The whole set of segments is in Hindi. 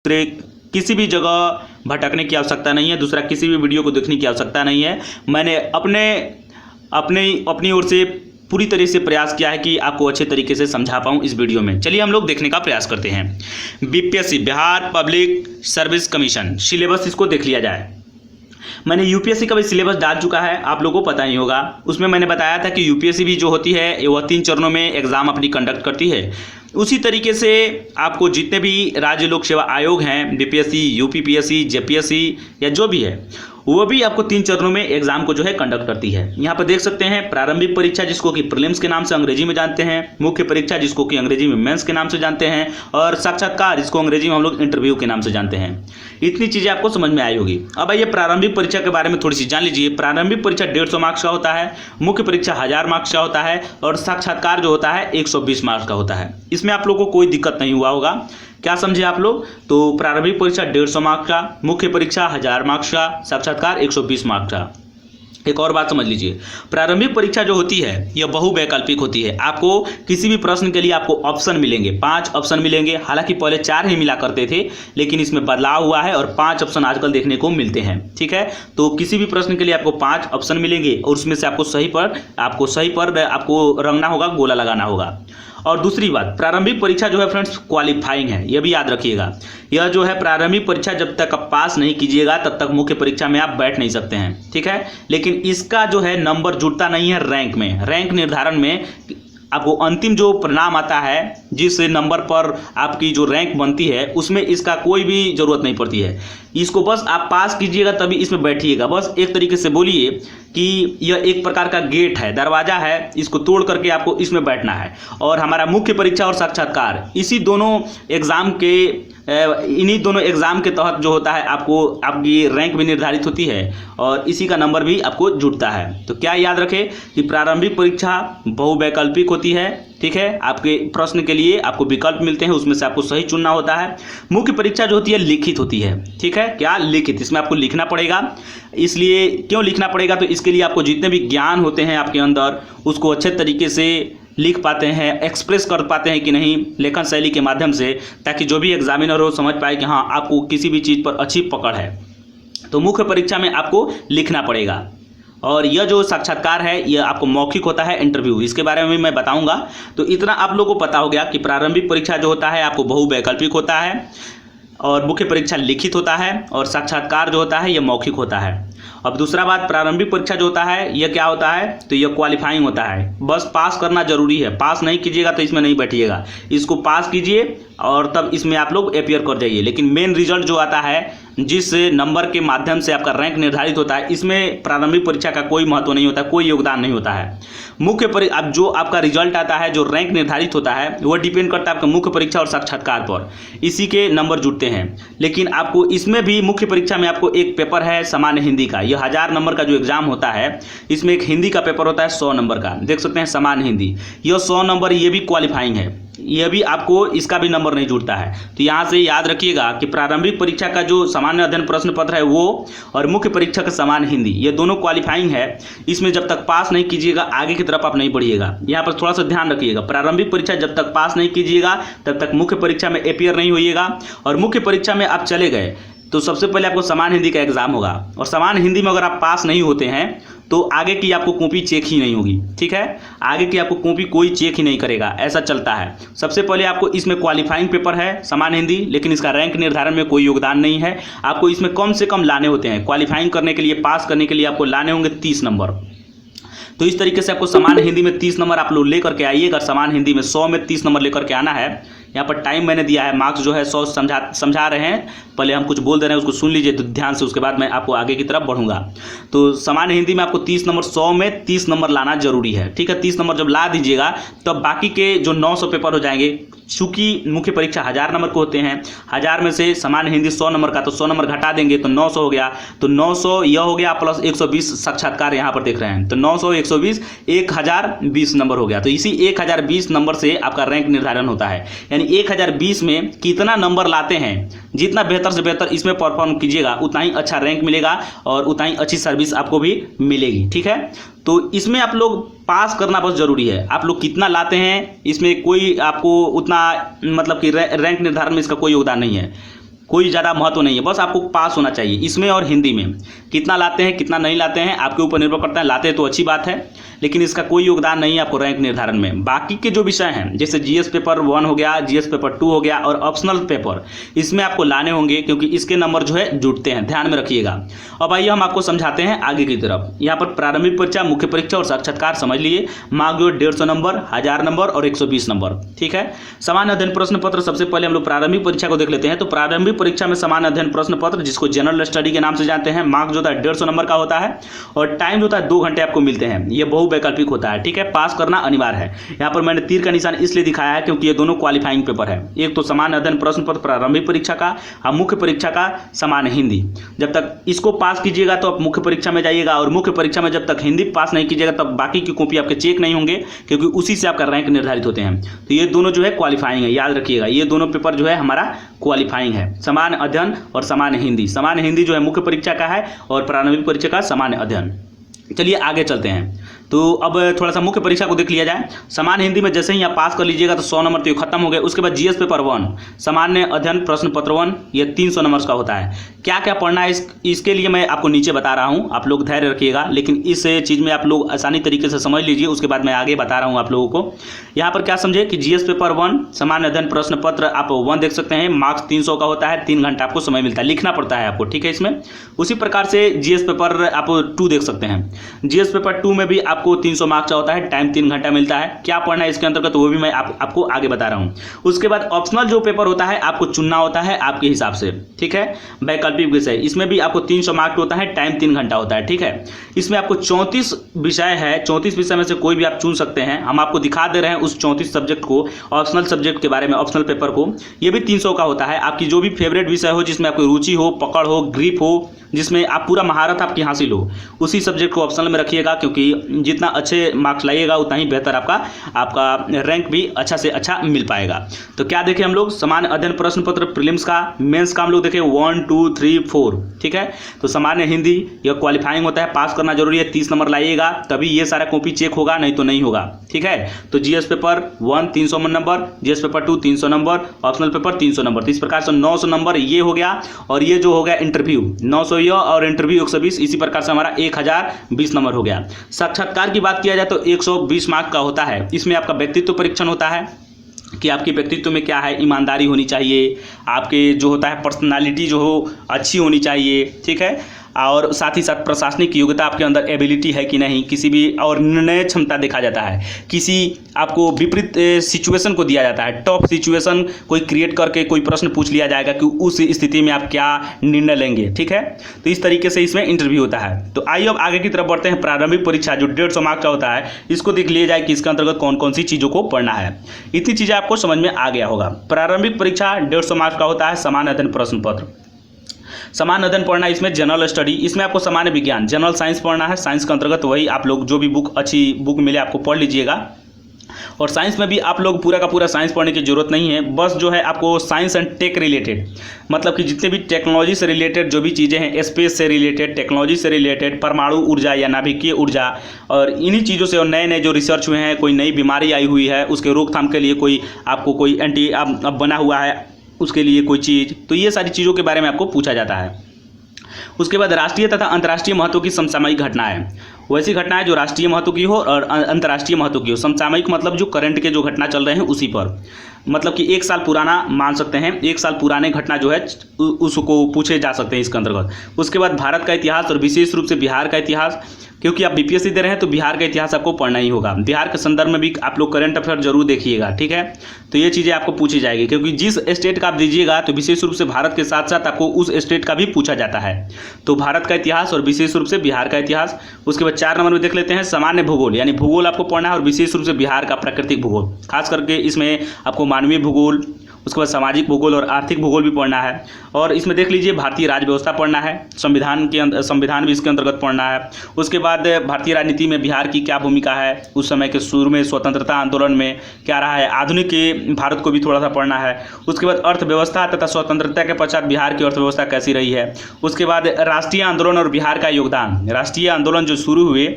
दूसरे किसी भी जगह भटकने की आवश्यकता नहीं है, दूसरा किसी भी वीडियो को देखने की आवश्यकता नहीं है। मैंने अपनी ओर से पूरी तरह से प्रयास किया है कि आपको अच्छे तरीके से समझा पाऊँ इस वीडियो में। चलिए हम लोग देखने का प्रयास करते हैं। BPSC Bihar public service commission syllabus, इसको देख लिया जाए। मैंने यूपीएससी का भी सिलेबस डाल चुका है, आप लोगों को पता ही होगा। उसमें मैंने बताया था कि यूपीएससी भी जो होती है वह 3 चरणों में एग्ज़ाम अपनी कंडक्ट करती है। उसी तरीके से आपको जितने भी राज्य लोक सेवा आयोग हैं, बीपीएससी, यूपीपीएससी, जेपीएससी या जो भी है, वो भी आपको 3 चरणों में एग्जाम को जो है कंडक्ट करती है। यहाँ पर देख सकते हैं प्रारंभिक परीक्षा जिसको कि प्रीलिम्स के नाम से अंग्रेजी में जानते हैं, मुख्य परीक्षा जिसको कि अंग्रेजी में मेंस के नाम से जानते हैं, और साक्षात्कार जिसको अंग्रेजी में हम लोग इंटरव्यू के नाम से जानते हैं। इतनी चीज़ें आपको समझ में आई होगी। अब आइए प्रारंभिक परीक्षा के बारे में थोड़ी सी जान लीजिए। प्रारंभिक परीक्षा 150 मार्क्स का होता है, मुख्य परीक्षा 1000 मार्क्स का होता है, और साक्षात्कार जो होता है 120 मार्क्स का होता है। इसमें आप लोगों को कोई दिक्कत नहीं हुआ होगा। क्या समझे आप लोग? तो प्रारंभिक परीक्षा 150 मार्क्स का, मुख्य परीक्षा 1000 मार्क्स का, साक्षात्कार 120 मार्क्स का। एक और बात समझ लीजिए, प्रारंभिक परीक्षा जो होती है यह बहुवैकल्पिक होती है। आपको किसी भी प्रश्न के लिए आपको ऑप्शन मिलेंगे, 5 ऑप्शन मिलेंगे। हालांकि पहले 4 ही मिला करते थे, लेकिन इसमें बदलाव हुआ है और 5 ऑप्शन आजकल देखने को मिलते हैं। ठीक है, तो किसी भी प्रश्न के लिए आपको 5 ऑप्शन मिलेंगे और उसमें से आपको सही पर आपको रंगना होगा, गोला लगाना होगा। और दूसरी बात, प्रारंभिक परीक्षा जो है फ्रेंड्स क्वालिफाइंग है, यह भी याद रखिएगा। यह जो है प्रारंभिक परीक्षा जब तक आप पास नहीं कीजिएगा तब तक मुख्य परीक्षा में आप बैठ नहीं सकते हैं। ठीक है, लेकिन इसका जो है नंबर जुड़ता नहीं है रैंक में। रैंक निर्धारण में आपको अंतिम जो परिणाम आता है, जिस नंबर पर आपकी जो रैंक बनती है, उसमें इसका कोई भी ज़रूरत नहीं पड़ती है। इसको बस आप पास कीजिएगा तभी इसमें बैठिएगा। बस एक तरीके से बोलिए कि यह एक प्रकार का गेट है, दरवाज़ा है, इसको तोड़ करके आपको इसमें बैठना है। और हमारा मुख्य परीक्षा और साक्षात्कार इन्हीं दोनों एग्ज़ाम के तहत जो होता है आपकी रैंक भी निर्धारित होती है और इसी का नंबर भी आपको जुड़ता है। तो क्या याद रखें कि प्रारंभिक परीक्षा बहुवैकल्पिक होती है। ठीक है, आपके प्रश्न के लिए आपको विकल्प मिलते हैं, उसमें से आपको सही चुनना होता है। मुख्य परीक्षा जो होती है लिखित होती है। ठीक है, क्या लिखित, इसमें आपको लिखना पड़ेगा। इसलिए क्यों लिखना पड़ेगा? तो इसके लिए आपको जितने भी ज्ञान होते हैं आपके अंदर, उसको अच्छे तरीके से लिख पाते हैं, एक्सप्रेस कर पाते हैं कि नहीं लेखन शैली के माध्यम से, ताकि जो भी एग्जामिनर हो समझ पाए कि हाँ आपको किसी भी चीज़ पर अच्छी पकड़ है। तो मुख्य परीक्षा में आपको लिखना पड़ेगा। और यह जो साक्षात्कार है यह आपको मौखिक होता है, इंटरव्यू, इसके बारे में भी मैं बताऊंगा। तो इतना आप लोगों को पता हो गया कि प्रारंभिक परीक्षा जो होता है आपको बहुवैकल्पिक होता है, और मुख्य परीक्षा लिखित होता है, और साक्षात्कार जो होता है यह मौखिक होता है। अब दूसरा बात, प्रारंभिक परीक्षा जो होता है यह क्या होता है? तो यह क्वालिफाइंग होता है। बस पास करना जरूरी है, पास नहीं कीजिएगा तो इसमें नहीं बैठिएगा। इसको पास कीजिए और तब इसमें आप लोग अपीयर कर जाइए। लेकिन मेन रिजल्ट जो आता है, जिस नंबर के माध्यम से आपका रैंक निर्धारित होता है, इसमें प्रारंभिक परीक्षा का कोई महत्व नहीं होता, कोई योगदान नहीं होता है। अब जो आपका रिजल्ट आता है, जो रैंक निर्धारित होता है, वह डिपेंड करता है आपका मुख्य परीक्षा और साक्षात्कार पर, इसी के नंबर जुड़ते हैं। लेकिन आपको इसमें भी मुख्य परीक्षा में आपको एक पेपर है सामान्य हिंदी का। यह 1000 नंबर का जो एग्जाम होता है, इसमें एक हिंदी का पेपर होता है 100 नंबर का, देख सकते हैं सामान्य हिंदी। यह 100 नंबर ये भी क्वालिफाइंग है, यह भी आपको इसका भी नंबर नहीं जुड़ता है। तो यहाँ से याद रखिएगा कि प्रारंभिक परीक्षा का जो सामान्य अध्ययन प्रश्न पत्र है वो, और मुख्य परीक्षा का सामान्य हिंदी, ये दोनों क्वालिफाइंग है। इसमें जब तक पास नहीं कीजिएगा आगे की तरफ आप नहीं बढ़िएगा। यहाँ पर थोड़ा सा ध्यान रखिएगा, प्रारंभिक परीक्षा जब तक पास नहीं कीजिएगा तब तक मुख्य परीक्षा में अपीयर नहीं होइएगा। और मुख्य परीक्षा में आप चले गए तो सबसे पहले आपको सामान्य हिंदी का एग्जाम होगा, और सामान्य हिंदी में अगर आप पास नहीं होते हैं तो आगे की आपको कॉपी चेक ही नहीं होगी। ठीक है, आगे की आपको कॉपी कोई चेक ही नहीं करेगा, ऐसा चलता है। सबसे पहले आपको इसमें क्वालिफाइंग पेपर है सामान्य हिंदी, लेकिन इसका रैंक निर्धारण में कोई योगदान नहीं है। आपको इसमें कम से कम लाने होते हैं, क्वालिफाइंग करने के लिए, पास करने के लिए आपको लाने होंगे 30 नंबर। तो इस तरीके से आपको सामान्य हिंदी में 30 नंबर आप लोग लेकर के आइए। अगर सामान्य हिंदी में 100 में 30 नंबर लेकर के आना है, यहाँ पर टाइम मैंने दिया है, मार्क्स जो है 100 समझा रहे हैं, पहले हम कुछ बोल दे रहे हैं उसको सुन लीजिए तो ध्यान से, उसके बाद मैं आपको आगे की तरफ बढ़ूंगा। तो सामान्य हिंदी में आपको 30 नंबर, 100 में 30 नंबर लाना जरूरी है। ठीक है, 30 नंबर जब ला दीजिएगा तब बाकी के जो 900 पेपर हो जाएंगे। चूंकि मुख्य परीक्षा 1000 नंबर को होते हैं, 1000 में से सामान्य हिंदी 100 नंबर का, तो 100 नंबर घटा देंगे तो 900 हो गया। तो 900 यह हो गया, प्लस 120 साक्षात्कार यहाँ पर देख रहे हैं, तो 900 120 1020 नंबर हो गया। तो इसी 1020 नंबर से आपका रैंक निर्धारण होता है। यानी 1020 में कितना नंबर लाते हैं, जितना बेहतर से बेहतर इसमें परफॉर्म कीजिएगा उतना ही अच्छा रैंक मिलेगा और उतना ही अच्छी सर्विस आपको भी मिलेगी। ठीक है, तो इसमें आप लोग पास करना बहुत ज़रूरी है। आप लोग कितना लाते हैं इसमें कोई आपको उतना मतलब कि रैंक निर्धारण में इसका कोई योगदान नहीं है। कोई ज़्यादा महत्व नहीं है, बस आपको पास होना चाहिए इसमें और हिंदी में। कितना लाते हैं कितना नहीं लाते हैं आपके ऊपर निर्भर करता है। लाते हैं तो अच्छी बात है, लेकिन इसका कोई योगदान नहीं है आपको रैंक निर्धारण में। बाकी के जो विषय हैं जैसे जीएस पेपर 1 हो गया, जीएस पेपर 2 हो गया और ऑप्शनल पेपर, इसमें आपको लाने होंगे क्योंकि इसके नंबर जो है जुड़ते हैं, ध्यान में रखिएगा। अब आइए हम आपको समझाते हैं आगे की तरफ। यहाँ पर प्रारंभिक परीक्षा, मुख्य परीक्षा और साक्षात्कार समझ लिए। मार्क जो 150 नंबर, 1000 नंबर और 120 नंबर, ठीक है। सामान्य अध्ययन प्रश्न पत्र, सबसे पहले हम लोग प्रारंभिक परीक्षा को देख लेते हैं। तो प्रारंभिक परीक्षा में सामान्य अध्ययन प्रश्न पत्र, जिसको जनरल स्टडी के नाम से जानते हैं, मार्क जो होता है 150 नंबर का होता है और टाइम जो होता है 2 घंटे आपको मिलते हैं। ये बहुवैकल्पिक होता है, ठीक है। पास करना अनिवार्य है। यहाँ पर मैंने तीर का निशान इसलिए दिखाया है क्योंकि ये दोनों क्वालिफाइंग पेपर है। एक तो सामान्य अध्ययन प्रश्न पत्र प्रारंभिक परीक्षा का और मुख्य परीक्षा का सामान्य हिंदी। जब तक इसको पास कीजिएगा तो आप मुख्य परीक्षा में जाइएगा, और मुख्य परीक्षा में जब तक हिंदी पास नहीं कीजिएगा तब बाकी की कॉपी आपके चेक नहीं होंगे, क्योंकि उसी से आपका रैंक निर्धारित होते हैं। तो ये दोनों जो है क्वालिफाइंग है, याद रखिएगा। ये दोनों पेपर जो है हमारा क्वालिफाइंग है, सामान्य अध्ययन और सामान्य हिंदी। सामान्य हिंदी जो है मुख्य परीक्षा का है और प्रारंभिक परीक्षा का सामान्य अध्ययन। चलिए आगे चलते हैं। तो अब थोड़ा सा मुख्य परीक्षा को देख लिया जाए। सामान्य हिंदी में जैसे ही आप पास कर लीजिएगा तो 100 नंबर तो ये खत्म हो गए। उसके बाद जीएस पेपर 1 सामान्य अध्ययन प्रश्न पत्र 1, ये 300 नंबर का होता है। क्या क्या पढ़ना है इसके लिए मैं आपको नीचे बता रहा हूँ, आप लोग धैर्य रखिएगा। लेकिन इस चीज़ में आप लोग आसानी तरीके से समझ लीजिए, उसके बाद मैं आगे बता रहा हूँ आप लोगों को। यहाँ पर क्या समझे कि जीएस पेपर 1 सामान्य अध्ययन प्रश्न पत्र आप 1 देख सकते हैं। मार्क्स 300 का होता है, 3 घंटा आपको समय मिलता है, लिखना पड़ता है आपको, ठीक है। इसमें उसी प्रकार से जीएस पेपर आप 2 देख सकते हैं। जीएस पेपर 2 में भी आपको 300 मार्क्स होता है, टाइम 3 घंटा मिलता है। क्या पढ़ना है इसके अंतर्गत वो भी मैं आपको आगे बता रहा हूँ। उसके बाद ऑप्शनल जो पेपर होता है आपको चुनना होता है आपके हिसाब से, ठीक है। वैकल्पिक विषय, इसमें भी आपको 300 मार्क्स होता है, टाइम 3 घंटा होता है, ठीक है। इसमें आपको 34 विषय है, 34 विषय में से कोई भी आप चुन सकते हैं। हम आपको दिखा दे रहे हैं उस 34 सब्जेक्ट को, ऑप्शनल सब्जेक्ट के बारे में, ऑप्शनल पेपर को। ये भी 300 का होता है। आपकी जो भी फेवरेट विषय हो, जिसमें आपकी रुचि हो, पकड़ हो, ग्रिप हो, जिसमें आप पूरा महारत आपकी हासिल हो, उसी सब्जेक्ट को ऑप्शनल में रखिएगा, क्योंकि जितना अच्छे मार्क्स लाइएगा उतना ही बेहतर आपका रैंक भी अच्छा से अच्छा मिल पाएगा। तो क्या देखें हम लोग, सामान्य अध्ययन प्रश्न पत्र प्रीलिम्स का, मेंस का हम लोग देखें 1 2 3 4, ठीक है। तो सामान्य हिंदी यह क्वालिफाइंग होता है, पास करना जरूरी है। 30 नंबर लाइएगा तभी ये सारा कॉपी चेक होगा, नहीं तो नहीं होगा, ठीक है। तो GS paper 1 300 number, GS paper 2 300 number, optional paper 300 number. तो इस प्रकार से 900 नंबर ये हो गया। और ये जो हो गया इंटरव्यू 900 और इंटरव्यू 120, इसी प्रकार से हमारा 1020 नंबर हो गया। साक्षात्कार की बात किया जाए तो 120 मार्क का होता है। इसमें आपका व्यक्तित्व परीक्षण होता है कि आपके व्यक्तित्व में क्या है, ईमानदारी होनी चाहिए, आपके जो होता है पर्सनालिटी जो हो अच्छी होनी चाहिए, ठीक है। और साथ ही साथ प्रशासनिक योग्यता आपके अंदर एबिलिटी है कि नहीं, किसी भी, और निर्णय क्षमता देखा जाता है। किसी आपको विपरीत सिचुएशन को दिया जाता है, टॉप सिचुएशन कोई क्रिएट करके कोई प्रश्न पूछ लिया जाएगा कि उस स्थिति में आप क्या निर्णय लेंगे, ठीक है। तो इस तरीके से इसमें इंटरव्यू होता है। तो आइए अब आगे की तरफ बढ़ते हैं। प्रारंभिक परीक्षा जो 150 मार्क्स का होता है, इसको देख लिया जाए कि इसके अंतर्गत कौन कौन सी चीज़ों को पढ़ना है। इतनी चीज़ें आपको समझ में आ गया होगा। प्रारंभिक परीक्षा 150 मार्क्स का होता है, सामान्य अध्ययन प्रश्न पत्र। सामान्य अध्ययन पढ़ना, इसमें जनरल स्टडी, इसमें आपको सामान्य विज्ञान जनरल साइंस पढ़ना है। साइंस के अंतर्गत वही आप लोग जो भी बुक अच्छी बुक मिले आपको पढ़ लीजिएगा। और साइंस में भी आप लोग पूरा का पूरा साइंस पढ़ने की जरूरत नहीं है, बस जो है आपको साइंस एंड टेक रिलेटेड, मतलब कि जितने भी टेक्नोलॉजी से रिलेटेड जो भी चीज़ें हैं, स्पेस से रिलेटेड, टेक्नोलॉजी से रिलेटेड, परमाणु ऊर्जा या नाभिकीय ऊर्जा, और इन्हीं चीज़ों से, और नए नए जो रिसर्च हुए हैं, कोई नई बीमारी आई हुई है उसके रोकथाम के लिए कोई आपको कोई एंटी अब बना हुआ है उसके लिए कोई चीज़, तो ये सारी चीज़ों के बारे में आपको पूछा जाता है। उसके बाद राष्ट्रीय तथा अंतर्राष्ट्रीय महत्व की समसामयिक घटनाएं, वैसी घटनाएं जो राष्ट्रीय महत्व की हो और अंतर्राष्ट्रीय महत्व की हो। समसामयिक मतलब जो करंट के जो घटना चल रहे हैं उसी पर, मतलब कि 1 साल पुराना मान सकते हैं, 1 साल पुराने घटना जो है उसको पूछे जा सकते हैं इसके अंतर्गत। उसके बाद भारत का इतिहास और विशेष रूप से बिहार का इतिहास, क्योंकि आप बीपीएससी दे रहे हैं तो बिहार का इतिहास आपको पढ़ना ही होगा। बिहार के संदर्भ में भी आप लोग करंट अफेयर जरूर देखिएगा, ठीक है। तो ये चीज़ें आपको पूछी जाएगी, क्योंकि जिस स्टेट का आप दीजिएगा तो विशेष रूप से भारत के साथ साथ आपको उस स्टेट का भी पूछा जाता है। तो भारत का इतिहास और विशेष रूप से बिहार का इतिहास। उसके बाद 4 नंबर में देख लेते हैं सामान्य भूगोल, यानी भूगोल आपको पढ़ना है, और विशेष रूप से बिहार का प्राकृतिक भूगोल, खास करके इसमें आपको मानवीय भूगोल, उसके बाद सामाजिक भूगोल और आर्थिक भूगोल भी पढ़ना है। और इसमें देख लीजिए भारतीय राज्य व्यवस्था पढ़ना है, संविधान भी इसके अंतर्गत पढ़ना है। उसके बाद भारतीय राजनीति में बिहार की क्या भूमिका है, उस समय के शुरू में स्वतंत्रता आंदोलन में क्या रहा है, आधुनिक के भारत को भी थोड़ा सा पढ़ना है। उसके बाद अर्थव्यवस्था तथा स्वतंत्रता के पश्चात बिहार की अर्थव्यवस्था कैसी रही है। उसके बाद राष्ट्रीय आंदोलन और बिहार का योगदान, राष्ट्रीय आंदोलन जो शुरू हुए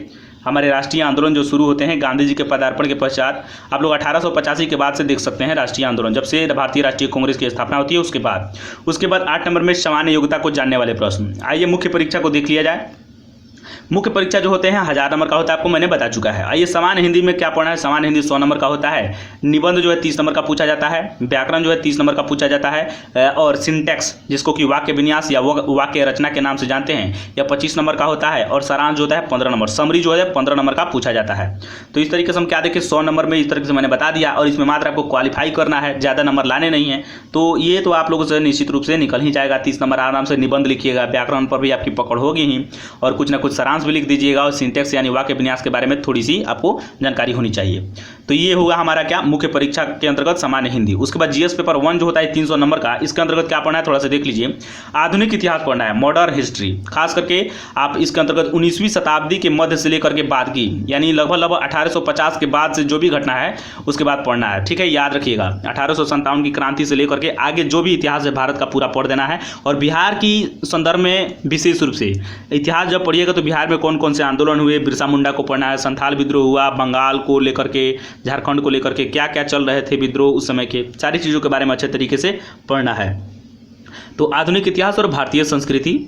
हमारे राष्ट्रीय आंदोलन जो शुरू होते हैं गांधी जी के पदार्पण के पश्चात, आप लोग 1885 के बाद से देख सकते हैं राष्ट्रीय आंदोलन, जब से भारतीय राष्ट्रीय कांग्रेस की स्थापना होती है उसके बाद 8 नंबर में सामान्य योग्यता को जानने वाले प्रश्न। आइए मुख्य परीक्षा को देख लिया जाए। मुख्य परीक्षा जो होते हैं 1000 नंबर का होता है, आपको मैंने बता चुका है। आइए सामान्य हिंदी में क्या पढ़ना है। सामान्य हिंदी 100 नंबर का होता है। निबंध जो है 30 नंबर का पूछा जाता है। व्याकरण जो है 30 नंबर का पूछा जाता है। और सिंटैक्स, जिसको कि वाक्य विन्यास या वाक्य रचना के नाम से जानते हैं, यह 25 नंबर का होता है। और सारांश जो होता है 15 नंबर। समरी जो है 15 नंबर का पूछा जाता है। तो इस तरीके से हम क्या देखें, 100 नंबर में इस तरीके से मैंने बता दिया, और इसमें मात्र आपको क्वालिफाई करना है, ज़्यादा नंबर लाने नहीं है। तो ये तो आप लोगों से निश्चित रूप से निकल ही जाएगा। 30 नंबर आराम से निबंध लिखिएगा, व्याकरण पर भी आपकी पकड़ होगी ही, और कुछ ना कुछ सारांश भी लिख दीजिएगा, और सिंटैक्स यानी वाक्य विन्यास के बारे में थोड़ी सी आपको जानकारी होनी चाहिए। तो ये होगा हमारा क्या, मुख्य परीक्षा के अंतर्गत सामान्य हिंदी। उसके बाद जीएस पेपर 1 जो होता है 300 नंबर का, इसके अंतर्गत क्या पढ़ना है थोड़ा सा देख लीजिए। आधुनिक इतिहास पढ़ना है, मॉडर्न हिस्ट्री। खास करके आप इसके अंतर्गत 19वीं शताब्दी के मध्य से लेकर के बाद की, यानी लगभग 1850 के बाद से जो भी घटना है उसके बाद पढ़ना है। ठीक है, याद रखिएगा 1857 की क्रांति से लेकर के आगे जो भी इतिहास है भारत का पूरा पढ़ देना है। और बिहार की संदर्भ में विशेष रूप से इतिहास जब पढ़िएगा तो बिहार में कौन कौन से आंदोलन हुए, बिरसा मुंडा को पढ़ना है, संथाल विद्रोह हुआ, बंगाल को लेकर के, झारखंड को लेकर के क्या क्या चल रहे थे विद्रोह उस समय के, सारी चीज़ों के बारे में अच्छे तरीके से पढ़ना है। तो आधुनिक इतिहास और भारतीय संस्कृति,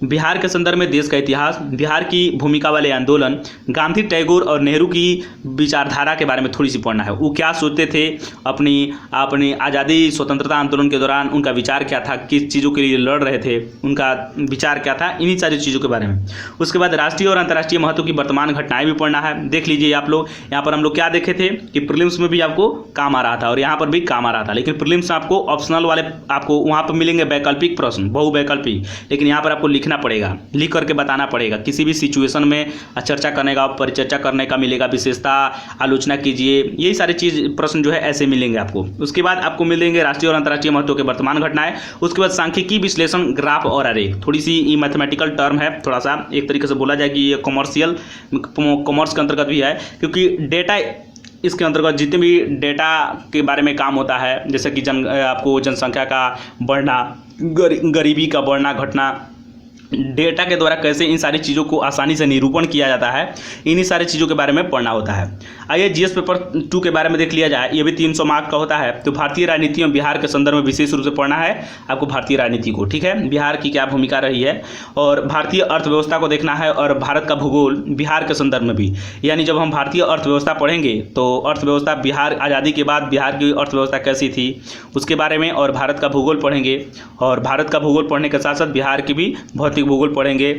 बिहार के संदर्भ में देश का इतिहास, बिहार की भूमिका वाले आंदोलन, गांधी, टैगोर और नेहरू की विचारधारा के बारे में थोड़ी सी पढ़ना है। वो क्या सोचते थे अपनी आज़ादी स्वतंत्रता आंदोलन के दौरान, उनका विचार क्या था, किस चीज़ों के लिए लड़ रहे थे, उनका विचार क्या था, इन्हीं सारी चीज़ों के बारे में। उसके बाद राष्ट्रीय और अंतर्राष्ट्रीय महत्व की वर्तमान घटनाएं भी पढ़ना है। देख लीजिए आप लोग, यहाँ पर हम लोग क्या देखे थे कि प्रीलिम्स में भी आपको काम आ रहा था और यहाँ पर भी काम आ रहा था, लेकिन प्रीलिम्स में आपको ऑप्शनल वाले आपको वहाँ पर मिलेंगे वैकल्पिक प्रश्न, बहुवैकल्पिक, लेकिन यहाँ पर आपको लिखना पड़ेगा, लिख करके बताना पड़ेगा। किसी भी सिचुएशन में चर्चा करने का, परिचर्चा करने का मिलेगा, विशेषता आलोचना कीजिए, यही सारी चीज प्रश्न जो है ऐसे मिलेंगे आपको। उसके बाद आपको मिलेंगे राष्ट्रीय और अंतर्राष्ट्रीय महत्व के वर्तमान घटनाएं। उसके बाद सांख्यिकी विश्लेषण, ग्राफ और आरेख, थोड़ी सी ये मैथमेटिकल टर्म है, थोड़ा सा एक तरीके से बोला जाए कि ये कॉमर्स के अंतर्गत भी है, क्योंकि डेटा इसके अंतर्गत जितने भी डेटा के बारे में काम होता है, जैसे कि आपको जनसंख्या का बढ़ना, गरीबी का बढ़ना, घटना, डेटा के द्वारा कैसे इन सारी चीज़ों को आसानी से निरूपण किया जाता है, इन्हीं सारी चीज़ों के बारे में पढ़ना होता है। आइए जीएस पेपर 2 के बारे में देख लिया जाए। ये भी 300 मार्क का होता है। तो भारतीय राजनीति में बिहार के संदर्भ में विशेष रूप से पढ़ना है आपको, भारतीय राजनीति को। ठीक है, बिहार की क्या भूमिका रही है, और भारतीय अर्थव्यवस्था को देखना है, और भारत का भूगोल बिहार के संदर्भ में भी, यानी जब हम भारतीय अर्थव्यवस्था पढ़ेंगे तो अर्थव्यवस्था बिहार आज़ादी के बाद बिहार की अर्थव्यवस्था कैसी थी उसके बारे में, और भारत का भूगोल पढ़ेंगे। और भारत का भूगोल पढ़ने के साथ साथ बिहार की भी भौतिक भूगोल पढ़ेंगे।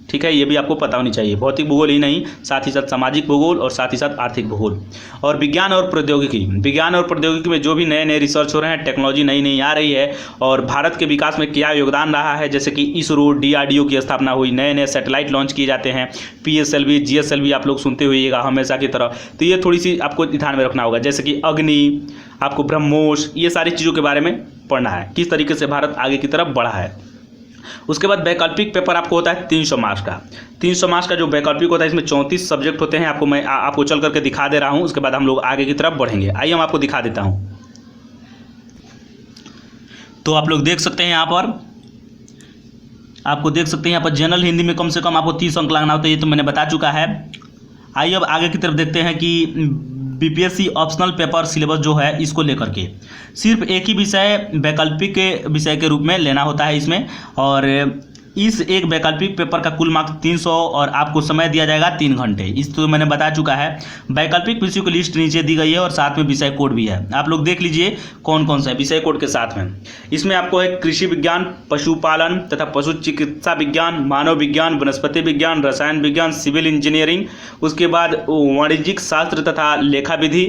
ठीक है, ये भी आपको पता होनी चाहिए। भौतिक भूगोल ही नहीं, साथ ही साथ सामाजिक भूगोल और साथ ही साथ आर्थिक भूगोल। और विज्ञान और प्रौद्योगिकी, विज्ञान और प्रौद्योगिकी में जो भी नए नए रिसर्च हो रहे हैं, टेक्नोलॉजी नई नई आ रही है, और भारत के विकास में क्या योगदान रहा है, जैसे कि इसरो, DRDO की स्थापना हुई, नए नए सैटेलाइट लॉन्च किए जाते हैं, PSLV, GSLV आप लोग सुनते हुइएगा हमेशा की तरह। तो ये थोड़ी सी आपको ध्यान में रखना होगा, जैसे कि अग्नि, आपको ब्रह्मोस, ये सारी चीज़ों के बारे में पढ़ना है, किस तरीके से भारत आगे की तरफ बढ़ा है। उसके बाद वैकल्पिक पेपर आपको होता है 300 मार्क्स का। 300 मार्क्स का जो वैकल्पिक होता है, इसमें 34 सब्जेक्ट होते हैं। आपको मैं आपको चल करके दिखा दे रहा हूं, उसके बाद हम लोग आगे की तरफ बढ़ेंगे। आइए हम आपको दिखा देता हूं। तो आप लोग देख सकते हैं यहाँ पर, आपको देख सकते हैं यहाँ पर जनरल हिंदी में कम से कम आपको 30 अंक लगाना होता है, ये तो मैंने बता चुका है। आइए अब आगे की तरफ देखते हैं कि BPSC ऑप्शनल पेपर सिलेबस जो है इसको लेकर के सिर्फ एक ही विषय वैकल्पिक विषय के रूप में लेना होता है इसमें, और इस एक वैकल्पिक पेपर का कुल मार्क्स 300 और आपको समय दिया जाएगा 3 घंटे। इस तो मैंने बता चुका है। वैकल्पिक विषयों की लिस्ट नीचे दी गई है और साथ में विषय कोड भी है। आप लोग देख लीजिए कौन कौन सा है विषय कोड के साथ में। इसमें आपको है कृषि विज्ञान, पशुपालन तथा पशु चिकित्सा विज्ञान, मानव विज्ञान, वनस्पति विज्ञान, रसायन विज्ञान, सिविल इंजीनियरिंग, उसके बाद वाणिज्यिक शास्त्र तथा लेखा विधि,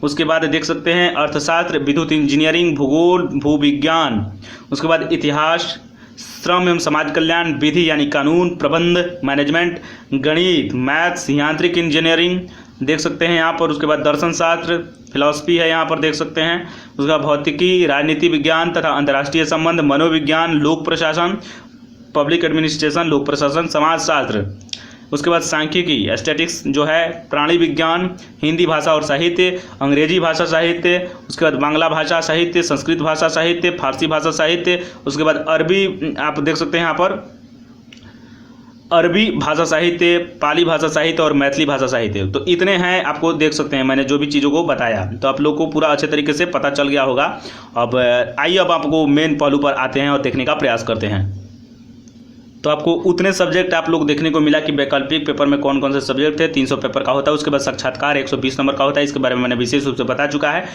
उसके बाद देख सकते हैं अर्थशास्त्र, विद्युत इंजीनियरिंग, भूगोल, भूविज्ञान, उसके बाद इतिहास, श्रम एवं समाज कल्याण, विधि यानी कानून, प्रबंध, मैनेजमेंट, गणित, मैथ्स, यांत्रिक इंजीनियरिंग देख सकते हैं यहाँ पर। उसके बाद दर्शन शास्त्र, फिलॉसफी है यहाँ पर देख सकते हैं। उसके बाद भौतिकी, राजनीति विज्ञान तथा अंतर्राष्ट्रीय संबंध, मनोविज्ञान, लोक प्रशासन, पब्लिक एडमिनिस्ट्रेशन, लोक प्रशासन, समाजशास्त्र। उसके बाद सांख्यिकी, स्टैटिक्स जो है, प्राणी विज्ञान, हिंदी भाषा और साहित्य, अंग्रेजी भाषा साहित्य, उसके बाद बांग्ला भाषा साहित्य, संस्कृत भाषा साहित्य, फारसी भाषा साहित्य, उसके बाद अरबी आप देख सकते हैं यहाँ पर, अरबी भाषा साहित्य, पाली भाषा साहित्य और मैथिली भाषा साहित्य। तो इतने हैं, आपको देख सकते हैं मैंने जो भी चीज़ों को बताया, तो आप लोग को पूरा अच्छे तरीके से पता चल गया होगा। अब आइए अब आपको मेन पहलू पर आते हैं और देखने का प्रयास करते हैं। तो आपको उतने सब्जेक्ट आप लोग देखने को मिला कि वैकल्पिक पेपर में कौन कौन से सब्जेक्ट थे। 300 पेपर का होता है, उसके बाद साक्षात्कार 120 नंबर का होता है, इसके बारे में मैंने विशेष रूप से बता चुका है।